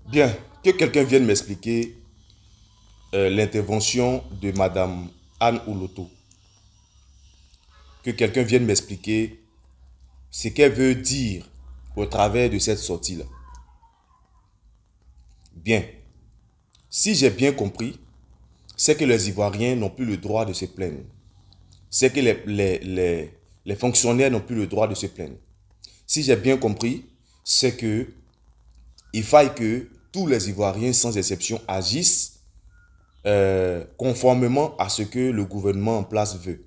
Bien, que quelqu'un vienne m'expliquer l'intervention de Madame Anne Ouloto. Que quelqu'un vienne m'expliquer ce qu'elle veut dire au travers de cette sortie-là. Bien, si j'ai bien compris, c'est que les Ivoiriens n'ont plus le droit de se plaindre. C'est que les fonctionnaires n'ont plus le droit de se plaindre. Si j'ai bien compris, c'est que il faille que tous les Ivoiriens, sans exception, agissent conformément à ce que le gouvernement en place veut,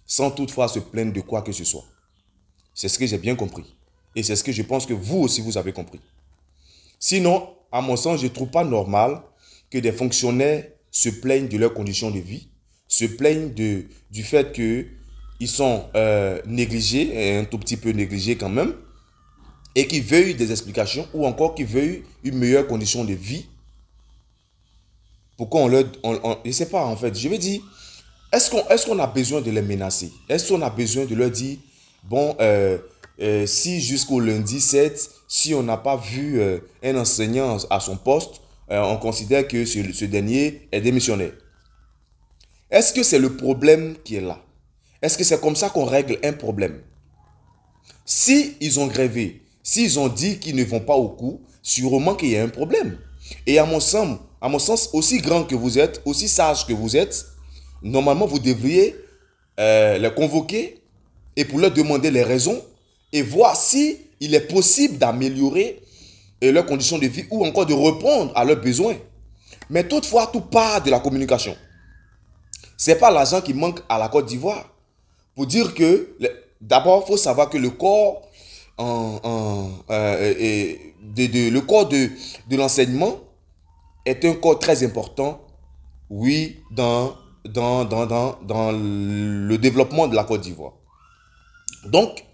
sans toutefois se plaindre de quoi que ce soit. C'est ce que j'ai bien compris. Et c'est ce que je pense que vous aussi, vous avez compris. Sinon, à mon sens, je ne trouve pas normal que des fonctionnaires se plaignent de leurs conditions de vie, se plaignent du fait qu'ils sont négligés, un tout petit peu négligés quand même, et qu'ils veuillent des explications ou encore qu'ils veuillent une meilleure condition de vie. Pourquoi on leur... je ne sais pas en fait, je veux dire, est-ce qu'on a besoin de les menacer? Est-ce qu'on a besoin de leur dire, bon, si jusqu'au lundi 7, si on n'a pas vu un enseignant à son poste, on considère que ce dernier est démissionnaire. Est-ce que c'est le problème qui est là? Est-ce que c'est comme ça qu'on règle un problème? Si ils ont grévé, s'ils ont dit qu'ils ne vont pas au cours, sûrement qu'il y a un problème. Et à mon sens, aussi grand que vous êtes, aussi sage que vous êtes, normalement vous devriez les convoquer et pour leur demander les raisons et voir si il est possible d'améliorer leurs conditions de vie ou encore de répondre à leurs besoins. Mais toutefois, tout part de la communication. Ce n'est pas l'argent qui manque à la Côte d'Ivoire. Pour dire que, d'abord, il faut savoir que le corps, le corps de l'enseignement est un corps très important, oui, dans le développement de la Côte d'Ivoire. Donc,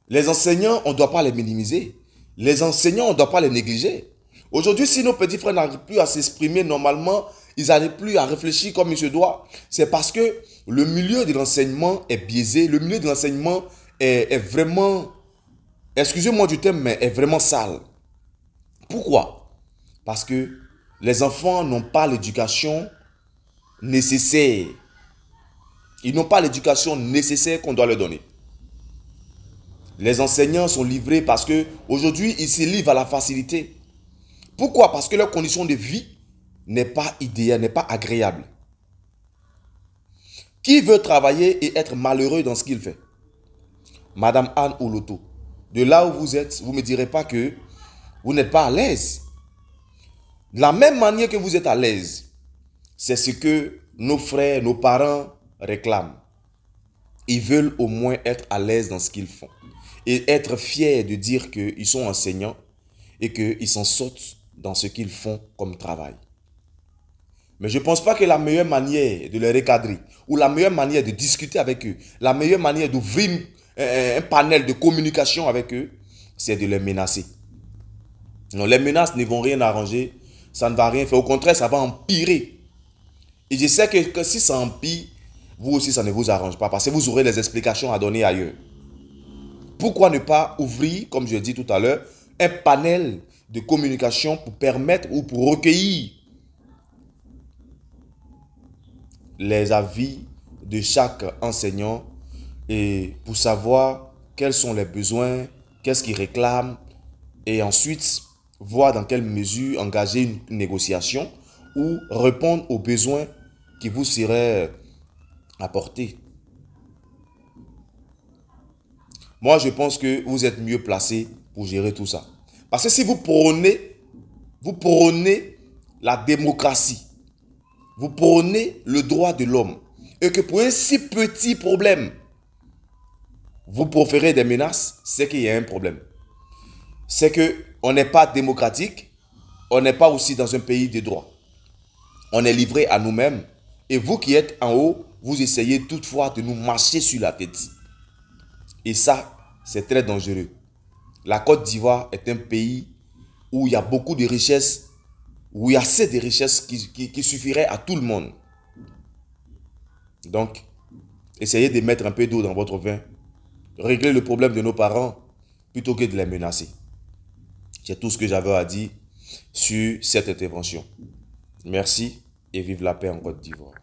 les enseignants, on ne doit pas les minimiser. Les enseignants, on ne doit pas les négliger. Aujourd'hui, si nos petits frères n'arrivent plus à s'exprimer normalement, ils n'arrivent plus à réfléchir comme il se doit, c'est parce que le milieu de l'enseignement est biaisé, le milieu de l'enseignement est vraiment, excusez-moi du terme, mais est vraiment sale. Pourquoi? Parce que les enfants n'ont pas l'éducation nécessaire. Ils n'ont pas l'éducation nécessaire qu'on doit leur donner. Les enseignants sont livrés parce que aujourd'hui ils se livrent à la facilité. Pourquoi? Parce que leur condition de vie n'est pas idéale, n'est pas agréable. Qui veut travailler et être malheureux dans ce qu'il fait? Madame Anne Ouloto, de là où vous êtes, vous ne me direz pas que vous n'êtes pas à l'aise. De la même manière que vous êtes à l'aise, c'est ce que nos frères, nos parents réclament. Ils veulent au moins être à l'aise dans ce qu'ils font. Et être fiers de dire qu'ils sont enseignants et qu'ils s'en sortent dans ce qu'ils font comme travail. Mais je ne pense pas que la meilleure manière de les recadrer ou la meilleure manière de discuter avec eux, la meilleure manière d'ouvrir un panel de communication avec eux, c'est de les menacer. Non, les menaces ne vont rien arranger, ça ne va rien faire. Au contraire, ça va empirer. Et je sais que si ça empire, vous aussi, ça ne vous arrange pas parce que vous aurez les explications à donner ailleurs. Pourquoi ne pas ouvrir, comme je l'ai dit tout à l'heure, un panel de communication pour permettre ou pour recueillir les avis de chaque enseignant et pour savoir quels sont les besoins, qu'est-ce qu'ils réclament et ensuite voir dans quelle mesure engager une négociation ou répondre aux besoins qui vous seraient apportés. Moi, je pense que vous êtes mieux placé pour gérer tout ça. Parce que si vous prônez la démocratie, vous prônez le droit de l'homme, et que pour un si petit problème, vous proférez des menaces, c'est qu'il y a un problème. C'est qu'on n'est pas démocratique, on n'est pas aussi dans un pays de droit. On est livré à nous-mêmes, et vous qui êtes en haut, vous essayez toutefois de nous marcher sur la tête. Et ça, c'est très dangereux. La Côte d'Ivoire est un pays où il y a beaucoup de richesses, où il y a assez de richesses qui suffiraient à tout le monde. Donc, essayez de mettre un peu d'eau dans votre vin. Réglez le problème de nos parents plutôt que de les menacer. C'est tout ce que j'avais à dire. sur cette intervention. Merci et vive la paix en Côte d'Ivoire.